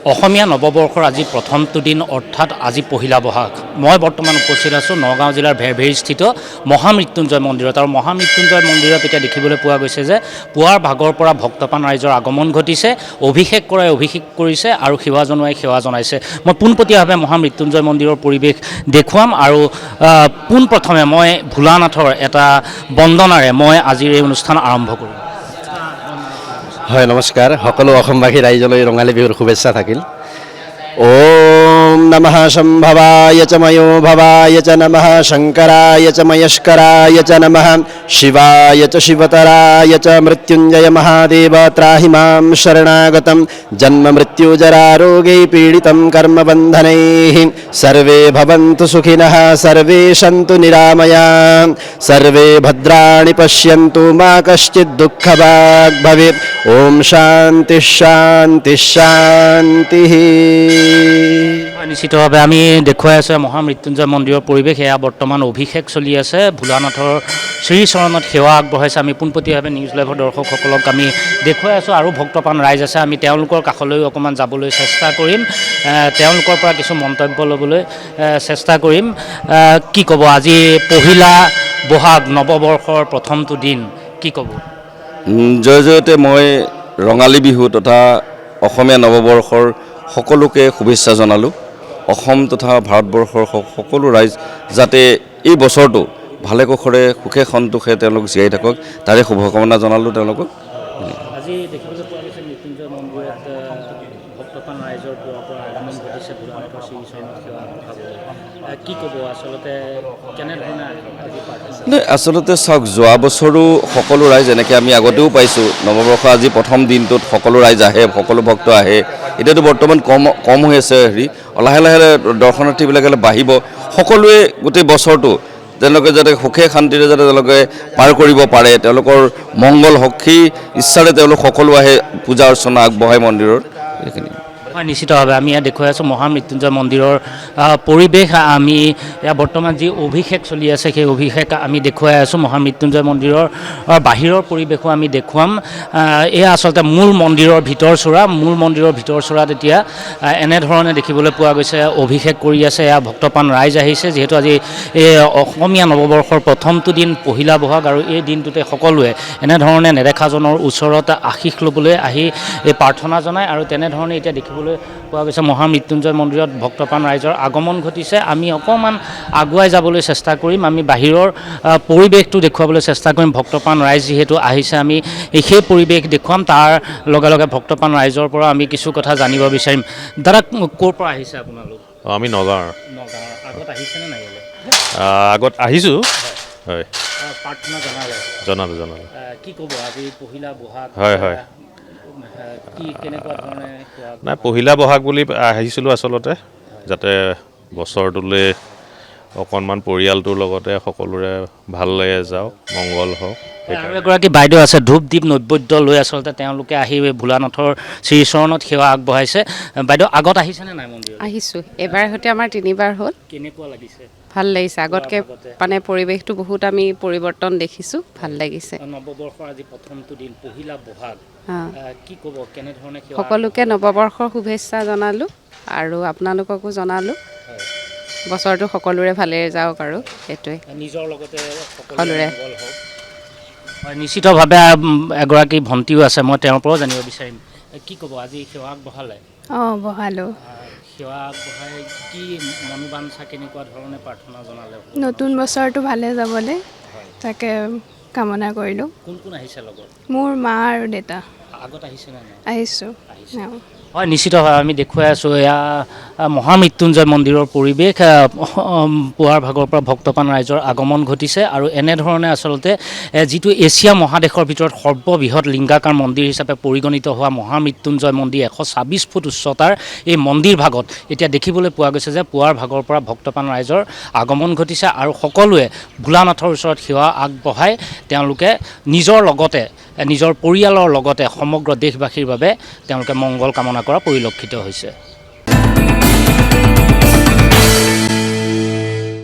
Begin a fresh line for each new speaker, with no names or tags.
অসমীয়া নৱবৰ্ষৰ আজি প্ৰথমটো দিন অৰ্থাৎ আজি পহিলা বহাগ। মই বৰ্তমান উপস্থিত আছোঁ নগাঁও জিলাৰ ভেৰভেৰীস্থিত মহামৃত্যুঞ্জয় মন্দিৰত। আৰু মহামৃত্যুঞ্জয় মন্দিৰত এতিয়া দেখিবলৈ পোৱা গৈছে যে পুৱাৰ ভাগৰ পৰা ভক্তপ্ৰাণ ৰাইজৰ আগমন ঘটিছে, অভিষেক কৰাই অভিষেক কৰিছে আৰু সেৱা জনোৱাই সেৱা জনাইছে। মই পোনপটীয়াভাৱে মহামৃত্যুঞ্জয় মন্দিৰৰ পৰিৱেশ দেখুৱাম আৰু পোনপ্ৰথমে মই ভোলানাথৰ এটা বন্দনাৰে মই আজিৰ এই অনুষ্ঠান আৰম্ভ কৰিম।
হয়, নমস্কাৰ। সকলো অসমবাসী ৰাইজলৈ ৰঙালী বিহুৰ শুভেচ্ছা থাকিল। ওম নমঃ সম্ভৱায় চ ময়ো ভৱায় চ নমঃ শংকৰায় চ ময়স্কৰায় চ নমঃ শিৱায় চ শিৱতৰায় চ মৃত্যুঞ্জয় মহাদেৱ ত্ৰাহি মাম শৰণাগতম জন্ম মৃত্যুজৰাৰোগৈ পীডিতম কর্মবন্ধনैः सर्वे भवन्तु सुखिनः सर्वे सन्तु निरामयाः सर्वे भद्राणि पश्यन्तु मा कश्चित् दुःखभाग् भवेत्। ओम शांति शांति शांति।
নিশ্চিতভাৱে আমি দেখুৱাই আছোঁ মহামৃত্যুঞ্জয় মন্দিৰৰ পৰিৱেশ। এয়া বৰ্তমান অভিষেক চলি আছে, ভোলানাথৰ শ্ৰীচৰণত সেৱা আগবঢ়াইছে। আমি পোনপটীয়াভাৱে নিউজ লাইভৰ দৰ্শকসকলক আমি দেখুৱাই আছোঁ আৰু ভক্তপ্ৰাণ ৰাইজ আছে, আমি তেওঁলোকৰ কাষলৈ অকণমান যাবলৈ চেষ্টা কৰিম, তেওঁলোকৰ পৰা কিছু মন্তব্য ল'বলৈ চেষ্টা কৰিম। কি ক'ব, আজি পহিলা বহাগ নৱবৰ্ষৰ প্ৰথমটো দিন, কি ক'ব?
জয় জয়তে মই ৰঙালী বিহু তথা অসমীয়া নৱবৰ্ষৰ সকলোকে শুভেচ্ছা জনালোঁ। অসম তথা ভাৰতবৰ্ষৰ সকলো ৰাইজ যাতে এই বছৰটো ভালে কুশলে সুখে সন্তোষে তেওঁলোক জীয়াই থাকক তাৰে শুভকামনা জনালোঁ তেওঁলোকক।
আজি দেখিবলৈ পোৱা গৈছে মৃত্যুঞ্জয় মন্দিৰত ভক্তপ্ৰাণ ৰাইজৰ পৰা আগমন ঘটিছে ভোলানাথৰ শ্ৰীচৰণত সেৱা আগবঢ়াবলৈ। কি ক'ব, আচলতে কেনেধৰণে
আচলতে চাওক, যোৱা বছৰো সকলো ৰাইজ এনেকৈ আমি আগতেও পাইছোঁ, নৱবৰ্ষ আজি প্ৰথম দিনটোত সকলো ৰাইজ আহে, সকলো ভক্ত আহে। এতিয়াতো বৰ্তমান কম হৈ আছে হেৰি, লাহে লাহে দৰ্শনাৰ্থীবিলাকে বাঢ়িব। সকলোৱে গোটেই বছৰটো তেওঁলোকে যাতে সুখে শান্তিৰে যাতে তেওঁলোকে পাৰ কৰিব পাৰে, তেওঁলোকৰ মংগল হওক সেই ইচ্ছাৰে তেওঁলোক সকলো আহে পূজা অৰ্চনা আগবঢ়ায় মন্দিৰত। এইখিনি
হয়, নিশ্চিতভাৱে আমি ইয়াত দেখুৱাই আছোঁ মহামৃত্যুঞ্জয় মন্দিৰৰ পৰিৱেশ। আমি ইয়াত বৰ্তমান যি অভিষেক চলি আছে সেই অভিষেক আমি দেখুৱাই আছোঁ। মহামৃত্যুঞ্জয় মন্দিৰৰ বাহিৰৰ পৰিৱেশো আমি দেখুৱাম। এয়া আচলতে মূল মন্দিৰৰ ভিতৰচোৰা। মূল মন্দিৰৰ ভিতৰচোৰাত এতিয়া এনেধৰণে দেখিবলৈ পোৱা গৈছে অভিষেক কৰি আছে, এয়া ভক্তপ্ৰাণ ৰাইজ আহিছে। যিহেতু আজি এই অসমীয়া নৱবৰ্ষৰ প্ৰথমটো দিন পহিলা বহাগ আৰু এই দিনটোতে সকলোৱে এনেধৰণে নেদেখাজনৰ ওচৰত আশীষ ল'বলৈ আহি এই প্ৰাৰ্থনা জনায় আৰু তেনেধৰণে এতিয়া দেখিবলৈ পোৱা গৈছে মহামৃত্যুঞ্জয় মন্দিৰত ভক্তপ্ৰাণ ৰাইজৰ আগমন ঘটিছে। আমি অকণমান আগুৱাই যাবলৈ চেষ্টা কৰিম, আমি বাহিৰৰ পৰিৱেশটো দেখুৱাবলৈ চেষ্টা কৰিম। ভক্তপ্ৰাণ ৰাইজ যিহেতু আহিছে, আমি সেই পৰিৱেশ দেখুৱাম। তাৰ লগে লগে ভক্তপ্ৰাণ ৰাইজৰ পৰা আমি কিছু কথা জানিব বিচাৰিম। দাদা, ক'ৰ পৰা আহিছে আপোনালোক?
আমি নগাঁৱৰ।
আগত আহিছেনে নাই?
আগত আহিছোঁ। হয়,
প্ৰাৰ্থনা
জনালোঁ।
কি ক'ব, আজি পহিলা বহাগ?
হয়।
কি কেনেকুৱা ধৰণে?
নাই, পহিলা বহাগ বুলি আহিছিলোঁ আচলতে, যাতে বছৰটোলৈ অকণমান পৰিয়ালটোৰ লগতে সকলোৰে ভাল লাগে যাওক, মংগল হওক।
আৰু এগৰাকী বাইদেউ আছে, ধূপ দীপ নৈবেদ্য লৈ আচলতে তেওঁলোকে আহি ভোলানাথৰ শ্ৰীচৰণত সেৱা আগবঢ়াইছে। বাইদেউ, আগত আহিছেনে নাই মন্দিৰত?
আহিছোঁ, এবাৰ সৈতে আমাৰ 3বাৰ হ'ল।
কেনেকুৱা লাগিছে?
ভাল লাগিছে, আগতকৈ মানে পৰিৱেশটো বহুত আমি পৰিৱৰ্তন দেখিছোঁ, ভাল লাগিছে।
নৱবৰ্ষৰ আজি প্ৰথমটো দিন পহিলা বহাগ, কি ক'ব, কেনেধৰণে?
সকলোকে নৱবৰ্ষৰ শুভেচ্ছা জনালোঁ আৰু আপোনালোককো জনালোঁ। বছৰটো সকলোৰে ভালেৰে যাওক আৰু সেইটোৱে
নিজৰ লগতে
সকলোৰে।
হয়, নিশ্চিতভাৱে এগৰাকী ভণ্টিও আছে, মই তেওঁৰ পৰাও জানিব বিচাৰিম। কি ক'ব, আজি সেৱা আগবঢ়ালে?
বহালোঁ।
সেৱা আগবঢ়াই কি মনোবাঞ্ছা, কেনেকুৱা ধৰণে প্ৰাৰ্থনা জনালে?
নতুন বছৰটো ভালে যাবলৈ তাকে কামনা কৰিলোঁ।
কোন কোন আহিছে লগত?
মোৰ মা আৰু দেউতা।
আগত আহিছেনে নাই?
আহিছোঁ।
হয়, নিশ্চিতভাৱে আমি দেখুৱাই আছোঁ এয়া মহামৃত্যুঞ্জয় মন্দিৰৰ পৰিৱেশ। পুৱাৰ ভাগৰ পৰা ভক্তপ্ৰাণ ৰাইজৰ আগমন ঘটিছে আৰু এনেধৰণে আচলতে যিটো এছিয়া মহাদেশৰ ভিতৰত সৰ্ববৃহৎ লিংগাকাৰ মন্দিৰ হিচাপে পৰিগণিত হোৱা মহামৃত্যুঞ্জয় মন্দিৰ 126 ফুট উচ্চতাৰ এই মন্দিৰ ভাগত এতিয়া দেখিবলৈ পোৱা গৈছে যে পুৱাৰ ভাগৰ পৰা ভক্তপ্ৰাণ ৰাইজৰ আগমন ঘটিছে আৰু সকলোৱে ভোলানাথৰ ওচৰত সেৱা আগবঢ়াই তেওঁলোকে নিজৰ লগতে নিজৰ পৰিয়ালৰ লগতে সমগ্ৰ দেশবাসীৰ বাবে তেওঁলোকে মংগল কামনা কৰা পৰিলক্ষিত হৈছে।